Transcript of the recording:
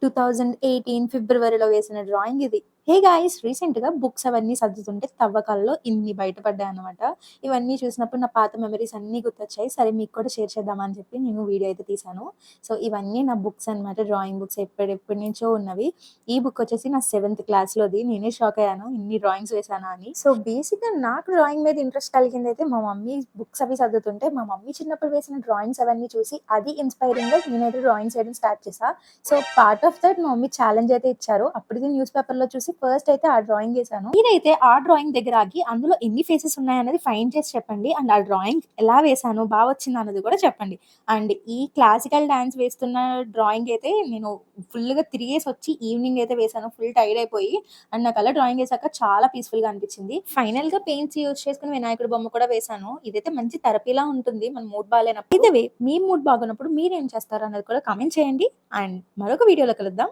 2018 ఫిబ్రవరిలో వేసిన డ్రాయింగ్ ఇది. Hey guys! రీసెంట్‌గా బుక్స్ అవన్నీ సర్దుతుంటే తవ్వకాల్లో ఇన్ని బయటపడ్డాయన్నమాట. ఇవన్నీ చూసినప్పుడు నా పాత మెమోరీస్ అన్నీ గుర్తొచ్చాయి. సరే మీకు కూడా షేర్ చేద్దామా అని చెప్పి నేను వీడియో అయితే తీశాను. సో, ఇవన్నీ నా బుక్స్ అన్నమాట. డ్రాయింగ్ బుక్స్ ఎప్పటి నుంచో ఉన్నవి. ఈ బుక్ వచ్చేసి నా 7థ్ క్లాస్‌లోది. నేనే షాక్ అయ్యాను ఇన్ని డ్రాయింగ్స్ వేశానా అని. సో, బేసిక్‌గా నాకు డ్రాయింగ్ మీద ఇంట్రెస్ట్ కలిగిందైతే మా మమ్మీ బుక్స్ అవి సర్దుతుంటే మా మమ్మీ చిన్నప్పుడు వేసిన డ్రాయింగ్స్ అవన్నీ చూసి అది ఇన్‌స్పైరింగ్‌గా నేనైతే డ్రాయింగ్స్ వేయడం స్టార్ట్ చేశా. సో, పార్ట్ ఆఫ్ దట్ మా మమ్మీ ఛాలెంజ్ అయితే ఇచ్చారు. అప్పటికి న్యూస్ పేపర్‌లో చూసి ఫస్ట్ అయితే ఆ డ్రాయింగ్ ఏసాను. మీరైతే ఆ డ్రాయింగ్ దగ్గర ఆగి అందులో ఎన్ని ఫేసెస్ ఉన్నాయన్నది ఫైండ్ చేసి చెప్పండి. అండ్ ఆ డ్రాయింగ్ ఎలా వేశాను, బా వచ్చిందా అన్నది కూడా చెప్పండి. అండ్ ఈ క్లాసికల్ డాన్స్ వేస్తున్న డ్రాయింగ్ అయితే నేను ఫుల్‌గా తిరిగేసొచ్చి ఈవినింగ్ అయితే వేశాను. ఫుల్ టైర్డ్ అయిపోయి. అండ్ నాకలా డ్రాయింగ్ ఏసాక చాలా పీస్‌ఫుల్‌గా అనిపించింది. ఫైనల్‌గా పెయింట్స్ యూజ్ చేసుకొని వినాయకుడి బొమ్మ కూడా వేశాను. ఇదైతే మంచి థెరపీలా ఉంటుంది మన మూడ్ బాలేనప్పుడు. బై ద వే మీ మూడ్ బాగోనప్పుడు మీరేం చేస్తారు అన్నది కూడా కామెంట్ చేయండి. అండ్ మరొక వీడియోలో కలుద్దాం.